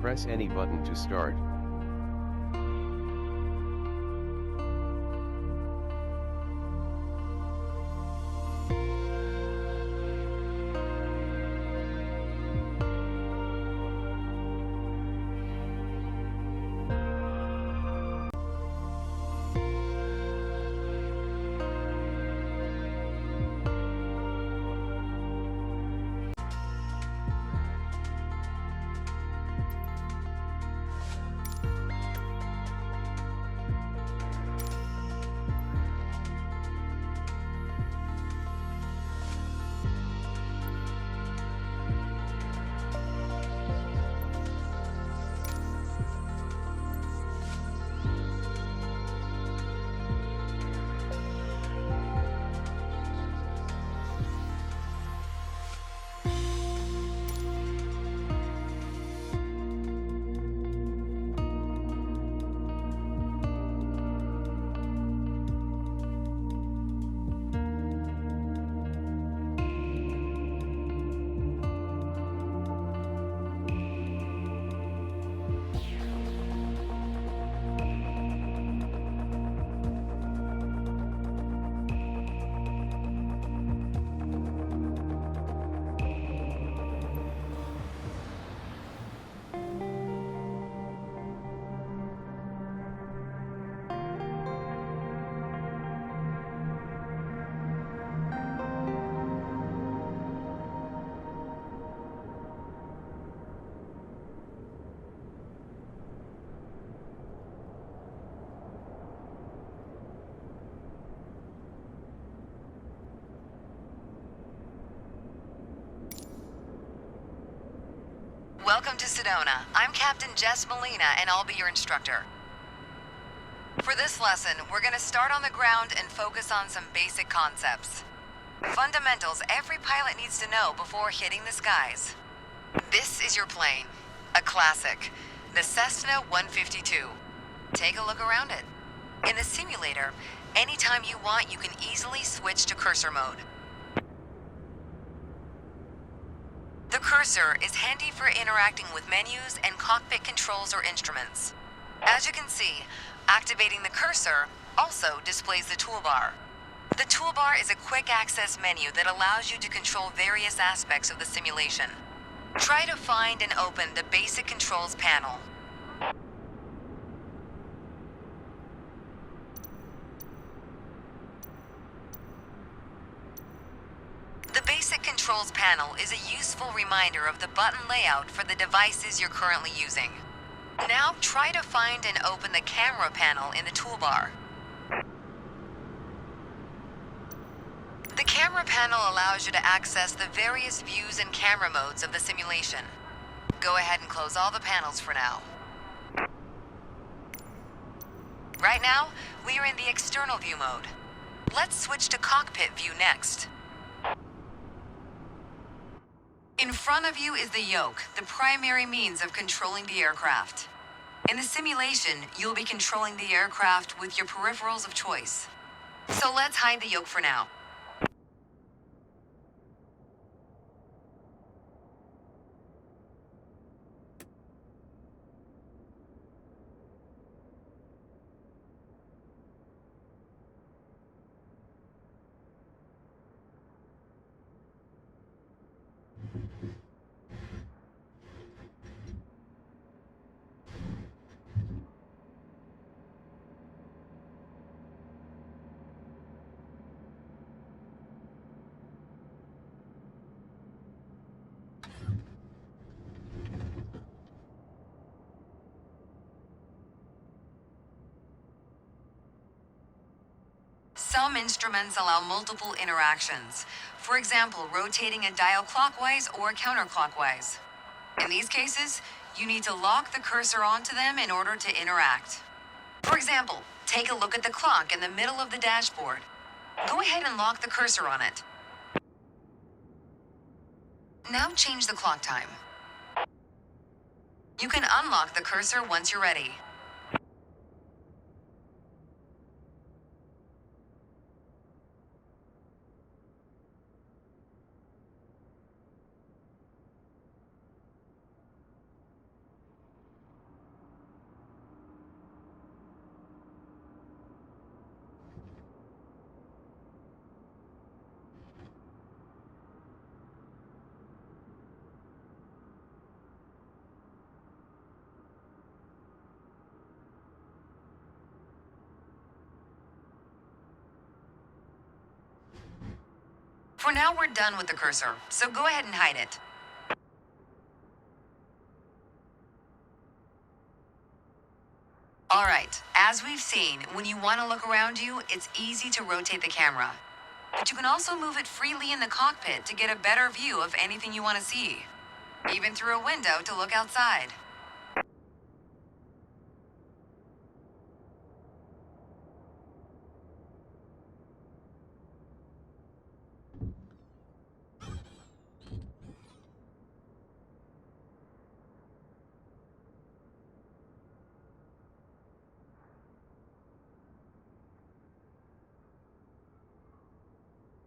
Press any button to start. Welcome to Sedona. I'm Captain Jess Molina, and I'll be your instructor. For this lesson, we're going to start on the ground and focus on some basic concepts. Fundamentals every pilot needs to know before hitting the skies. This is your plane, a classic, the Cessna 152. Take a look around it. In the simulator, anytime you want, you can easily switch to cursor mode. The cursor is handy for interacting with menus and cockpit controls or instruments. As you can see, activating the cursor also displays the toolbar. The toolbar is a quick access menu that allows you to control various aspects of the simulation. Try to find and open the basic controls panel. The basic controls panel is a useful reminder of the button layout for the devices you're currently using. Now try to find and open the camera panel in the toolbar. The camera panel allows you to access the various views and camera modes of the simulation. Go ahead and close all the panels for now. Right now, we are in the external view mode. Let's switch to cockpit view next. In front of you is the yoke, the primary means of controlling the aircraft. In the simulation, you'll be controlling the aircraft with your peripherals of choice. So let's hide the yoke for now. Some instruments allow multiple interactions. For example, rotating a dial clockwise or counterclockwise. In these cases, you need to lock the cursor onto them in order to interact. For example, take a look at the clock in the middle of the dashboard. Go ahead and lock the cursor on it. Now change the clock time. You can unlock the cursor once you're ready. For now, we're done with the cursor, so go ahead and hide it. All right, as we've seen, when you want to look around you, it's easy to rotate the camera. But you can also move it freely in the cockpit to get a better view of anything you want to see, even through a window to look outside.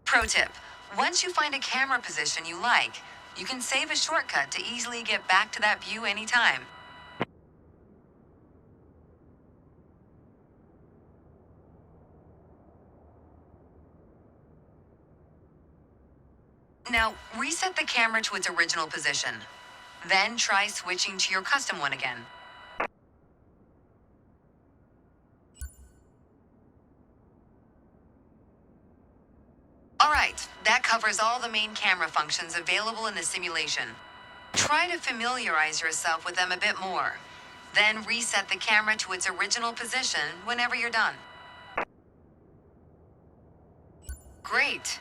Pro tip, once you find a camera position you like, you can save a shortcut to easily get back to that view anytime. Now, reset the camera to its original position. Then try switching to your custom one again. Alright, that covers all the main camera functions available in the simulation. Try to familiarize yourself with them a bit more. Then reset the camera to its original position whenever you're done. Great!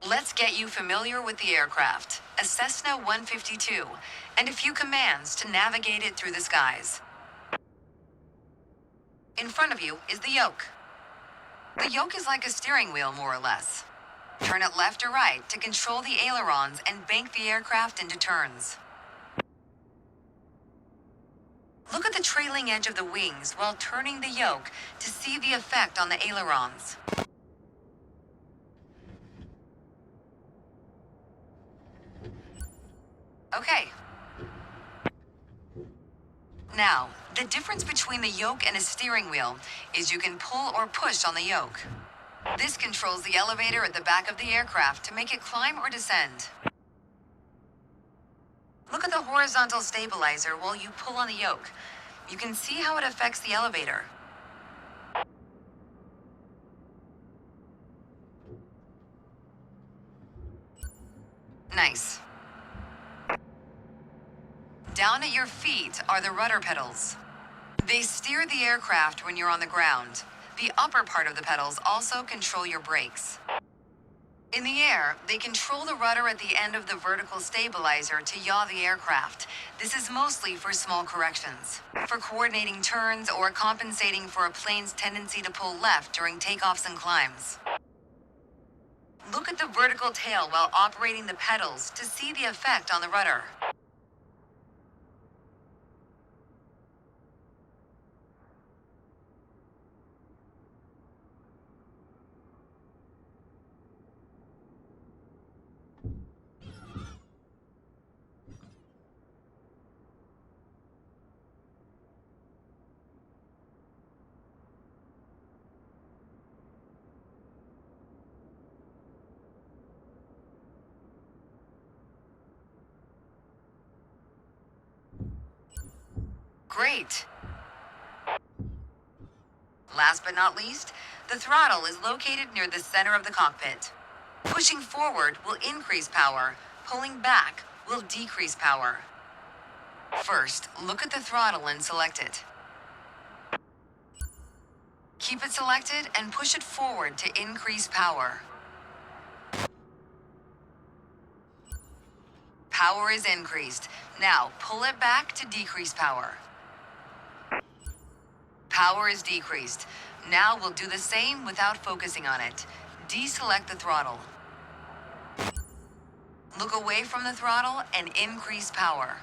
Let's get you familiar with the aircraft, a Cessna 152, and a few commands to navigate it through the skies. In front of you is the yoke. The yoke is like a steering wheel, more or less. Turn it left or right to control the ailerons and bank the aircraft into turns. Look at the trailing edge of the wings while turning the yoke to see the effect on the ailerons. Okay. Now, the difference between the yoke and a steering wheel is you can pull or push on the yoke. This controls the elevator at the back of the aircraft to make it climb or descend. Look at the horizontal stabilizer while you pull on the yoke. You can see how it affects the elevator. Nice. Down at your feet are the rudder pedals. They steer the aircraft when you're on the ground. The upper part of the pedals also control your brakes. In the air, they control the rudder at the end of the vertical stabilizer to yaw the aircraft. This is mostly for small corrections, for coordinating turns or compensating for a plane's tendency to pull left during takeoffs and climbs. Look at the vertical tail while operating the pedals to see the effect on the rudder. Great. Last but not least, the throttle is located near the center of the cockpit. Pushing forward will increase power, pulling back will decrease power. First, look at the throttle and select it. Keep it selected and push it forward to increase power. Power is increased. Now pull it back to decrease power. Power is decreased. Now we'll do the same without focusing on it. Deselect the throttle. Look away from the throttle and increase power.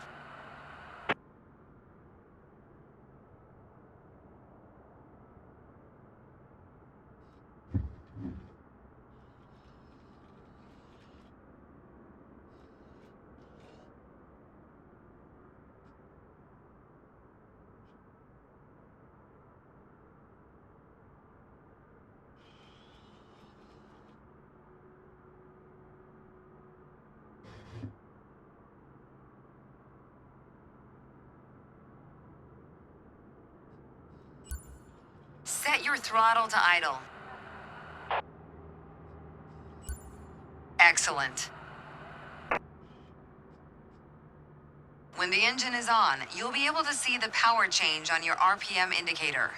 Set your throttle to idle. Excellent. When the engine is on, you'll be able to see the power change on your RPM indicator.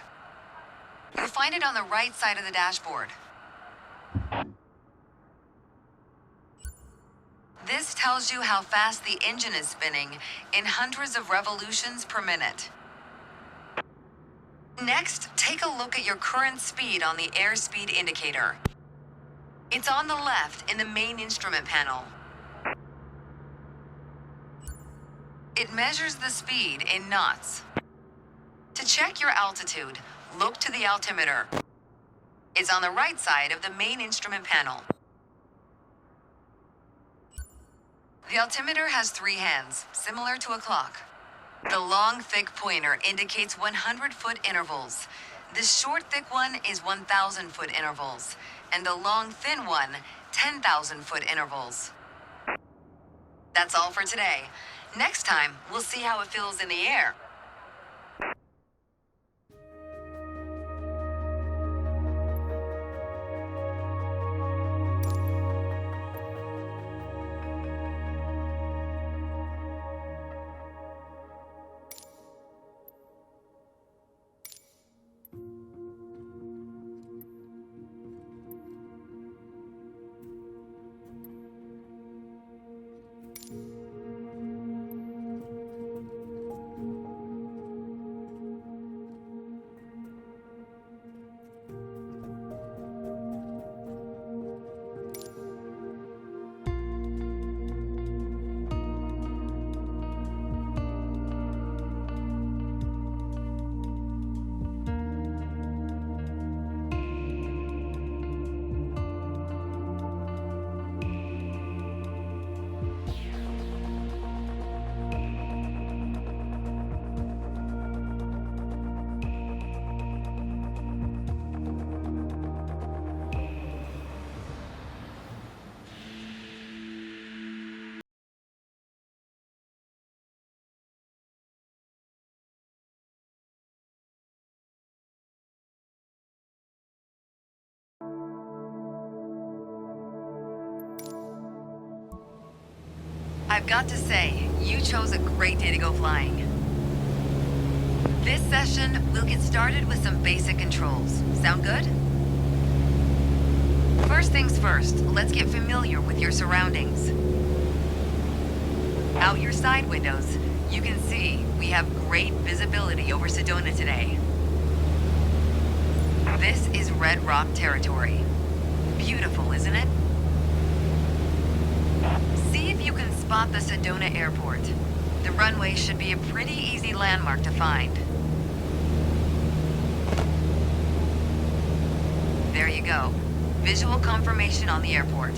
You'll find it on the right side of the dashboard. This tells you how fast the engine is spinning in hundreds of revolutions per minute. Next, take a look at your current speed on the airspeed indicator. It's on the left in the main instrument panel. It measures the speed in knots. To check your altitude, look to the altimeter. It's on the right side of the main instrument panel. The altimeter has 3 hands, similar to a clock. The long, thick pointer indicates 100-foot intervals. The short, thick one is 1,000-foot intervals, and the long, thin one, 10,000-foot intervals. That's all for today. Next time, we'll see how it feels in the air. I've got to say, you chose a great day to go flying. This session, we'll get started with some basic controls. Sound good? First things first, let's get familiar with your surroundings. Out your side windows, you can see we have great visibility over Sedona today. This is Red Rock territory. Beautiful, isn't it? See if you can spot the Sedona Airport. The runway should be a pretty easy landmark to find. There you go. Visual confirmation on the airport.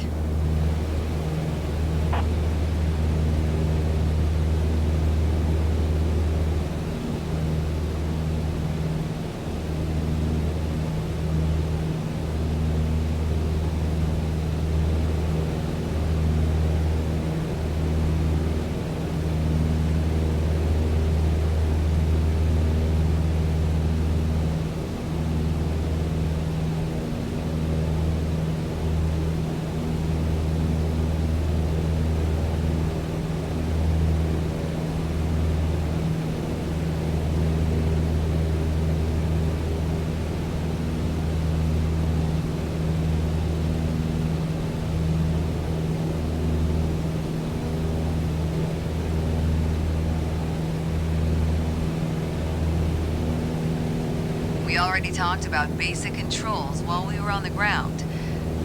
already talked about basic controls while we were on the ground.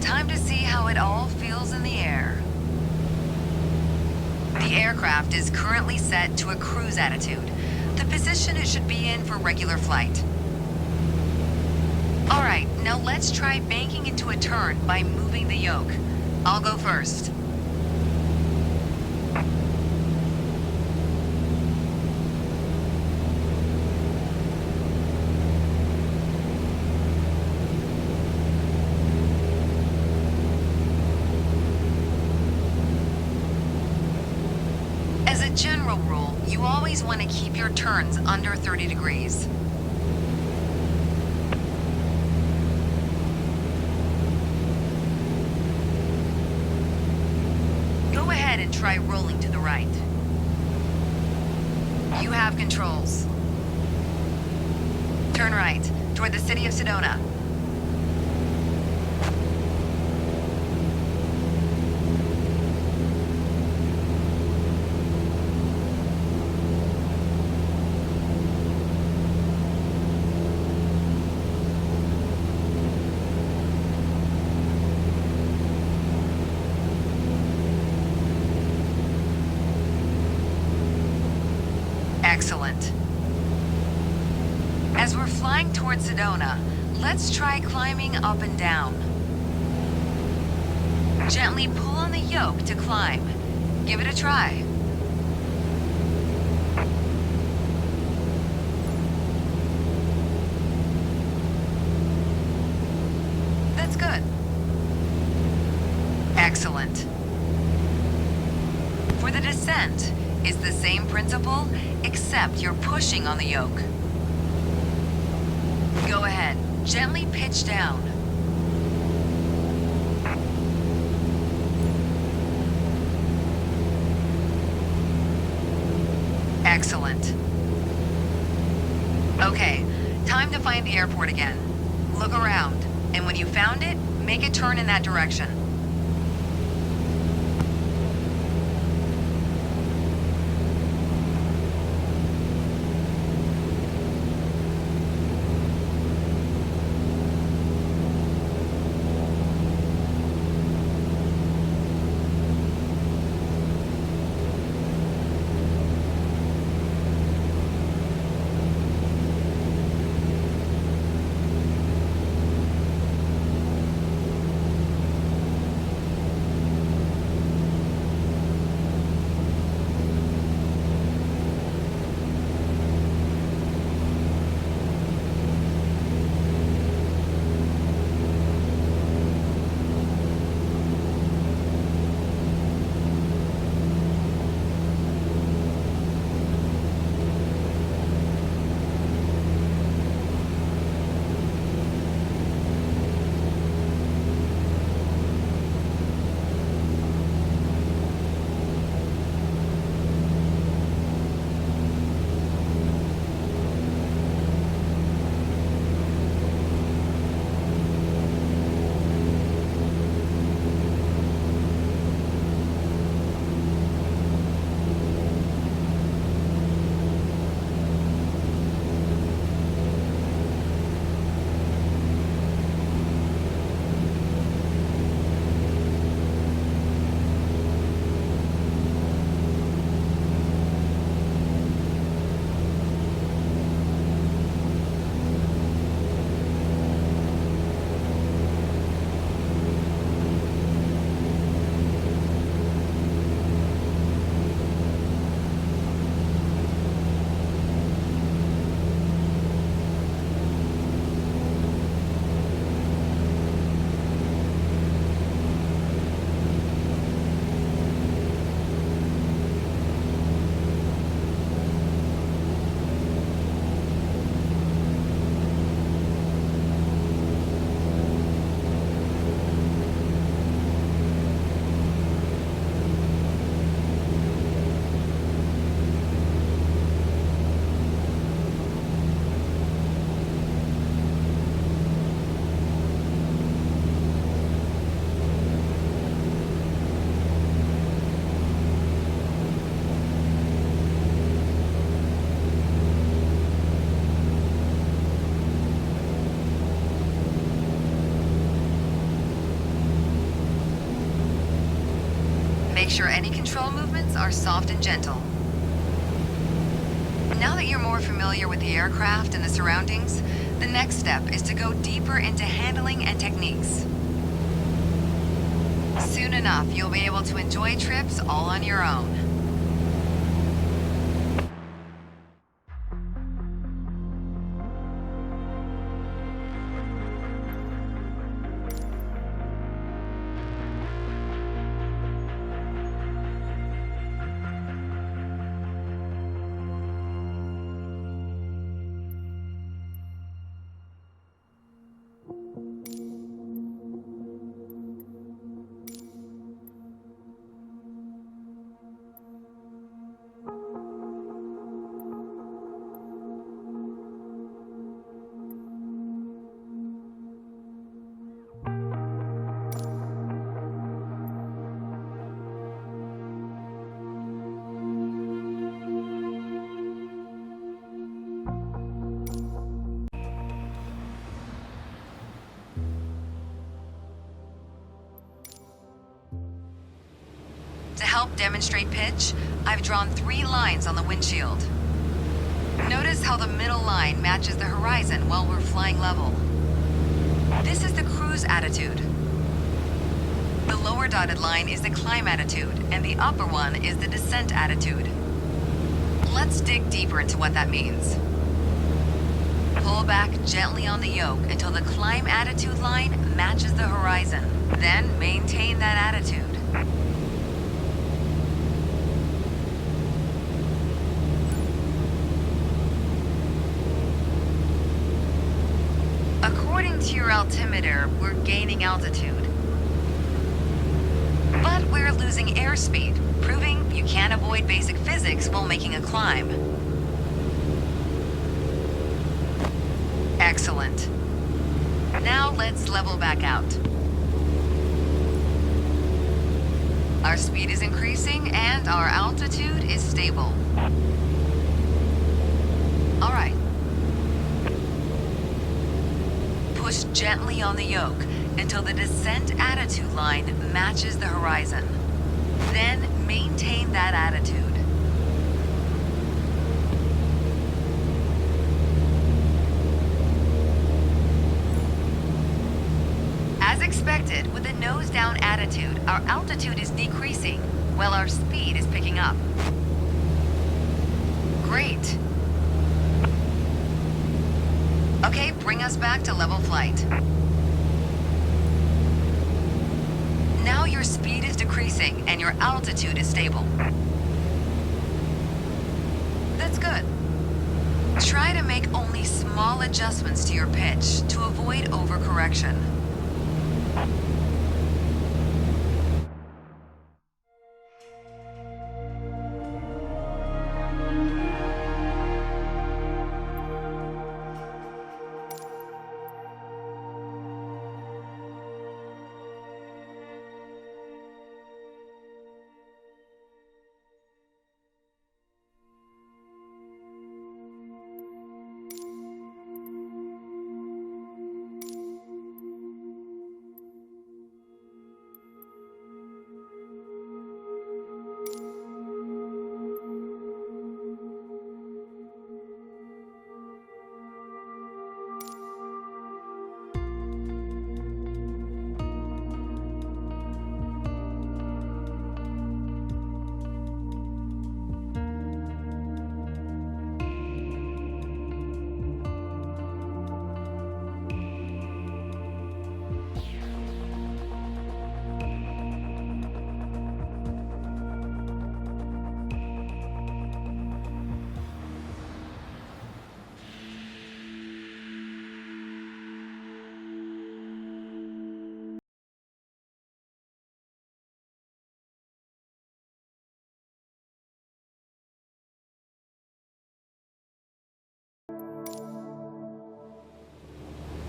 Time to see how it all feels in the air. The aircraft is currently set to a cruise attitude, the position it should be in for regular flight. Alright, now let's try banking into a turn by moving the yoke. I'll go first. As a general rule, you always want to keep your turns under 30 degrees. Go ahead and try rolling to the right. You have controls. Turn right, toward the city of Sedona. Excellent. As we're flying towards Sedona, let's try climbing up and down. Gently pull on the yoke to climb. Give it a try. That's good. Excellent. For the descent, it's the same principle, except you're pushing on the yoke. Go ahead, gently pitch down. Excellent. Okay, time to find the airport again. Look around, and when you found it, make a turn in that direction. Make sure any control movements are soft and gentle. Now that you're more familiar with the aircraft and the surroundings, the next step is to go deeper into handling and techniques. Soon enough, you'll be able to enjoy trips all on your own. To help demonstrate pitch, I've drawn 3 lines on the windshield. Notice how the middle line matches the horizon while we're flying level. This is the cruise attitude. The lower dotted line is the climb attitude, and the upper one is the descent attitude. Let's dig deeper into what that means. Pull back gently on the yoke until the climb attitude line matches the horizon. Then maintain that attitude. According to your altimeter, we're gaining altitude. But we're losing airspeed, proving you can't avoid basic physics while making a climb. Excellent. Now let's level back out. Our speed is increasing and our altitude is stable. All right. Push gently on the yoke until the descent attitude line matches the horizon. Then maintain that attitude. As expected, with a nose-down attitude, our altitude is decreasing, while our speed is picking up. Great. Okay, bring us back to level flight. Now your speed is decreasing and your altitude is stable. That's good. Try to make only small adjustments to your pitch to avoid overcorrection.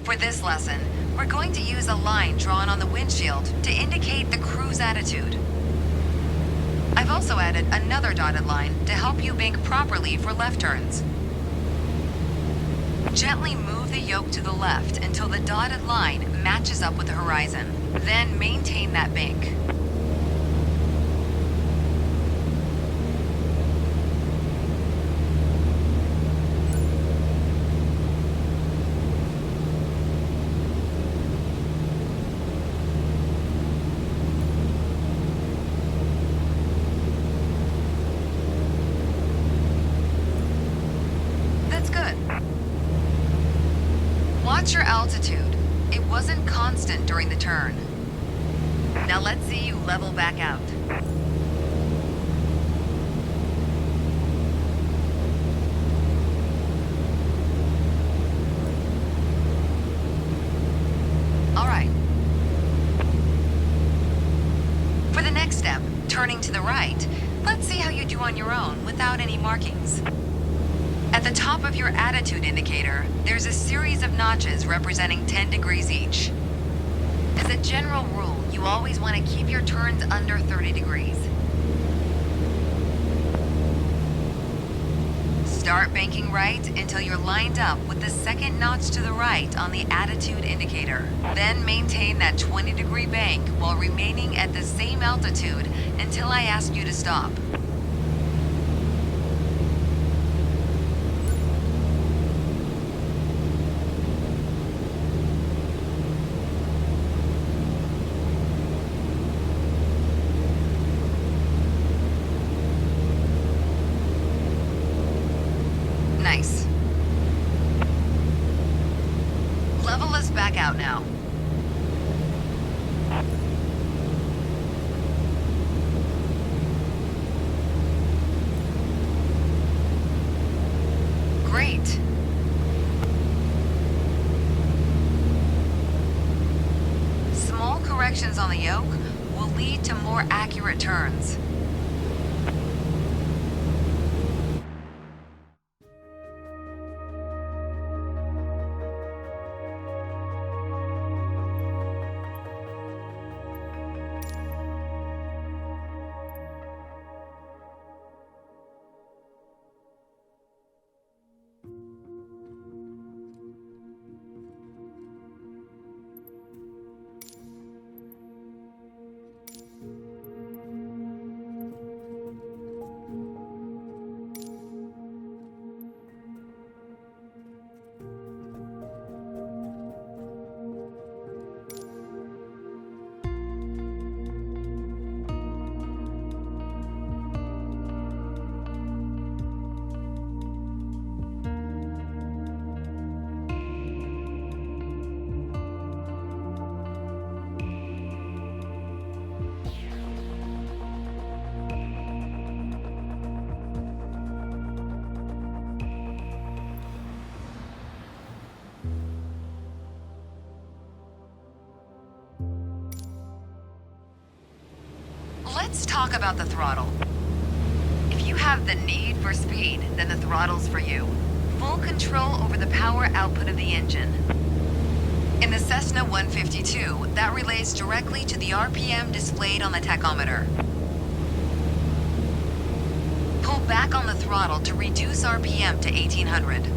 For this lesson, we're going to use a line drawn on the windshield to indicate the cruise attitude. I've also added another dotted line to help you bank properly for left turns. Gently move the yoke to the left until the dotted line matches up with the horizon. Then maintain that bank. Watch your altitude. It wasn't constant during the turn. Now let's see you level back out. All right. For the next step, turning to the right, let's see how you do on your own without any markings. At the top of your attitude indicator, there's a series of notches representing 10 degrees each. As a general rule, you always want to keep your turns under 30 degrees. Start banking right until you're lined up with the second notch to the right on the attitude indicator. Then maintain that 20-degree bank while remaining at the same altitude until I ask you to stop. Nice. Level us back out now. Great. Small corrections on the yoke will lead to more accurate turns. Let's talk about the throttle. If you have the need for speed, then the throttle's for you. Full control over the power output of the engine. In the Cessna 152, that relates directly to the RPM displayed on the tachometer. Pull back on the throttle to reduce RPM to 1800.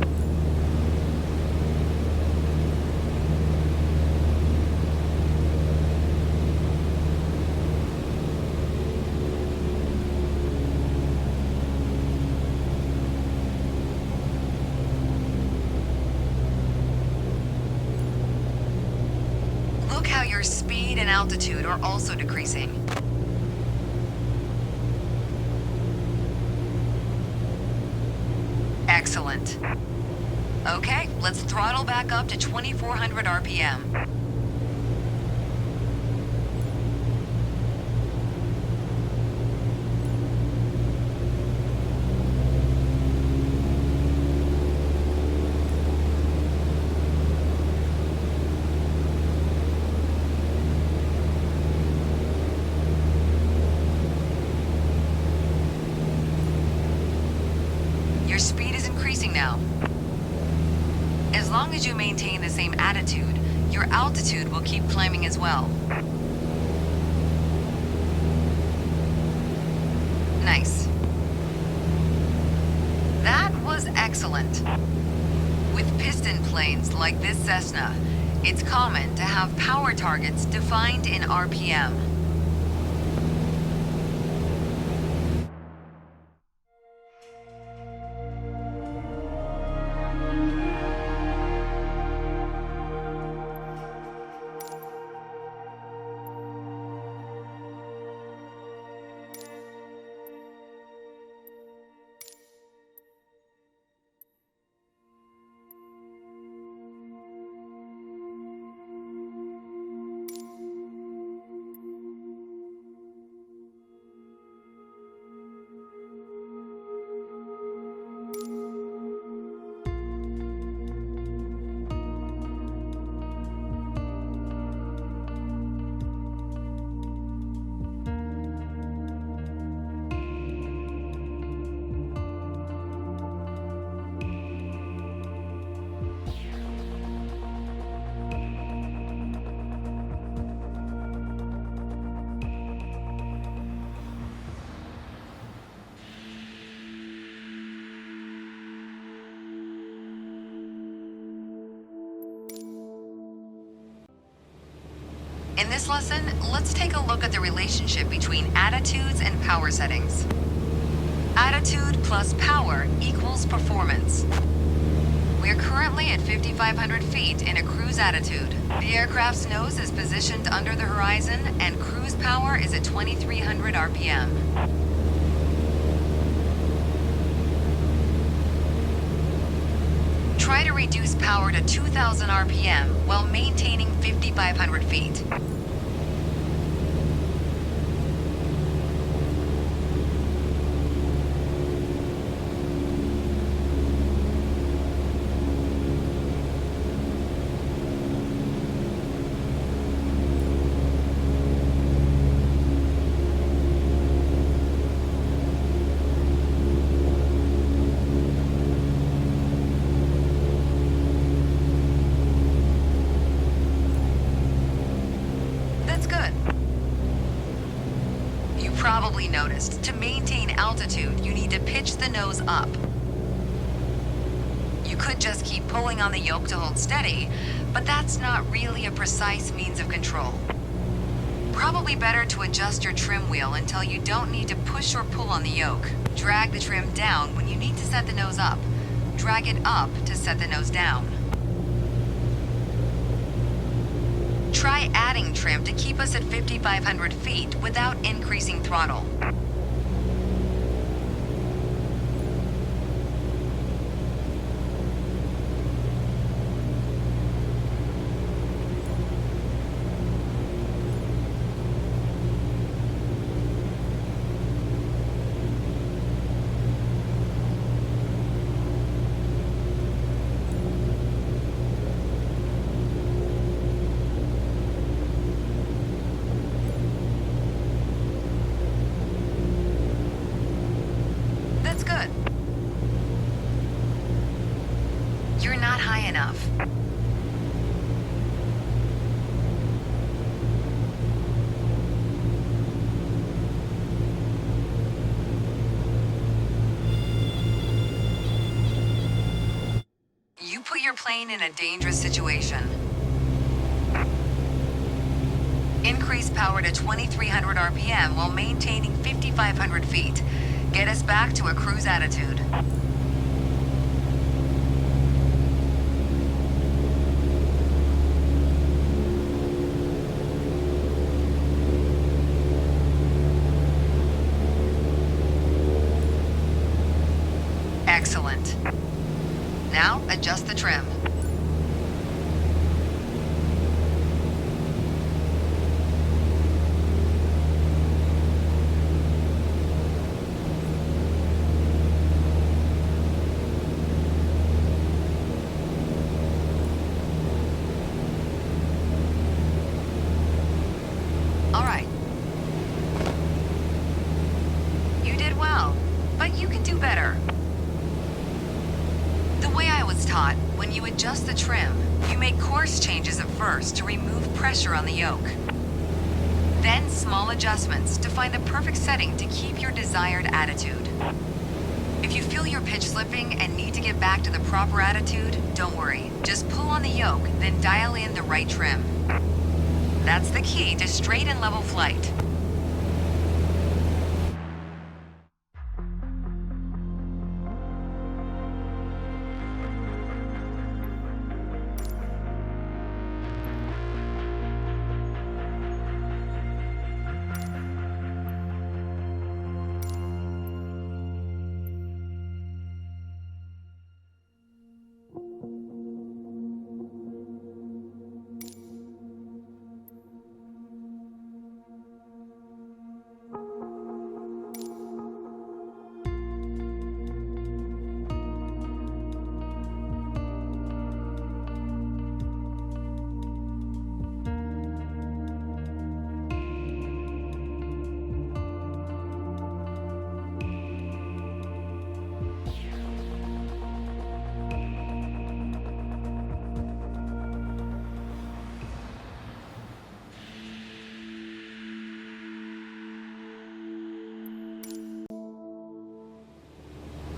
Look how your speed and altitude are also decreasing. Excellent. Okay, let's throttle back up to 2400 RPM. Your speed is increasing now. As long as you maintain the same attitude, your altitude will keep climbing as well. Nice. That was excellent. With piston planes like this Cessna, it's common to have power targets defined in RPM. In this lesson, let's take a look at the relationship between attitudes and power settings. Attitude plus power equals performance. We're currently at 5,500 feet in a cruise attitude. The aircraft's nose is positioned under the horizon and cruise power is at 2,300 RPM. Try to reduce power to 2,000 RPM while maintaining 5,500 feet. Probably noticed, to maintain altitude, you need to pitch the nose up. You could just keep pulling on the yoke to hold steady, but that's not really a precise means of control. Probably better to adjust your trim wheel until you don't need to push or pull on the yoke. Drag the trim down when you need to set the nose up. Drag it up to set the nose down. Try adding trim to keep us at 5,500 feet without increasing throttle. You're not high enough. You put your plane in a dangerous situation. Increase power to 2,300 RPM while maintaining 5,500 feet. Get us back to a cruise attitude. Excellent. Now, adjust the trim. All right. You did well, but you can do better. The way I was taught, when you adjust the trim, you make course changes at first to remove pressure on the yoke. Then small adjustments to find the perfect setting to keep your desired attitude. If you feel your pitch slipping and need to get back to the proper attitude, don't worry. Just pull on the yoke, then dial in the right trim. That's the key to straight and level flight.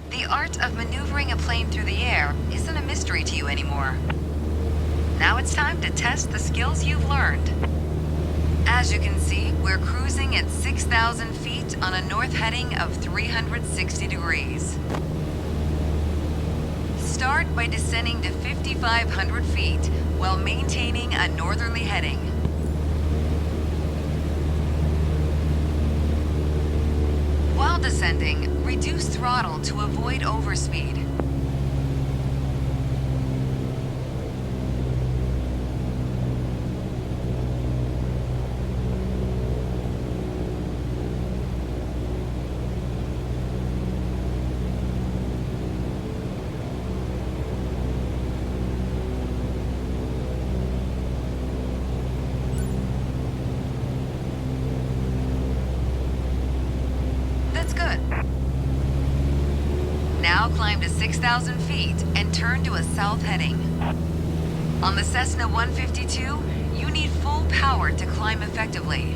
The art of maneuvering a plane through the air isn't a mystery to you anymore. Now it's time to test the skills you've learned. As you can see, we're cruising at 6,000 feet on a north heading of 360 degrees. Start by descending to 5,500 feet while maintaining a northerly heading. While descending, reduce throttle to avoid overspeed. Good. Now climb to 6,000 feet and turn to a south heading. On the Cessna 152, you need full power to climb effectively.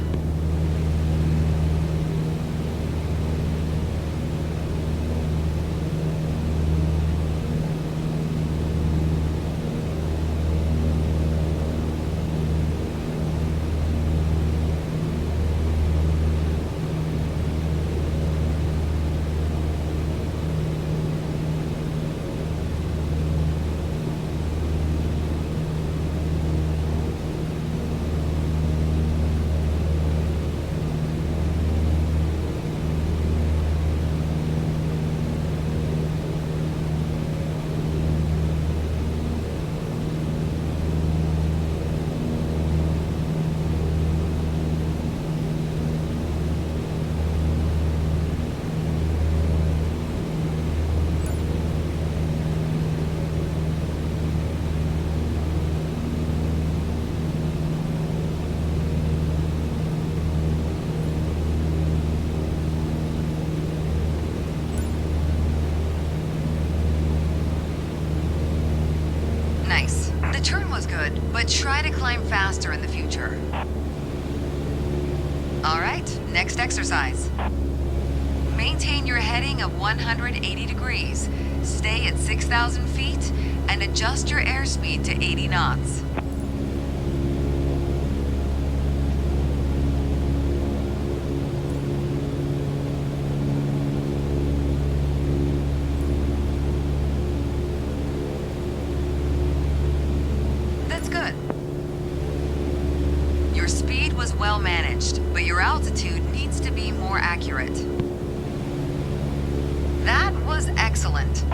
Nice. The turn was good, but try to climb faster in the future. All right, next exercise. Maintain your heading of 180 degrees, stay at 6,000 feet, and adjust your airspeed to 80 knots. Good. Your speed was well managed, but your altitude needs to be more accurate. That was excellent.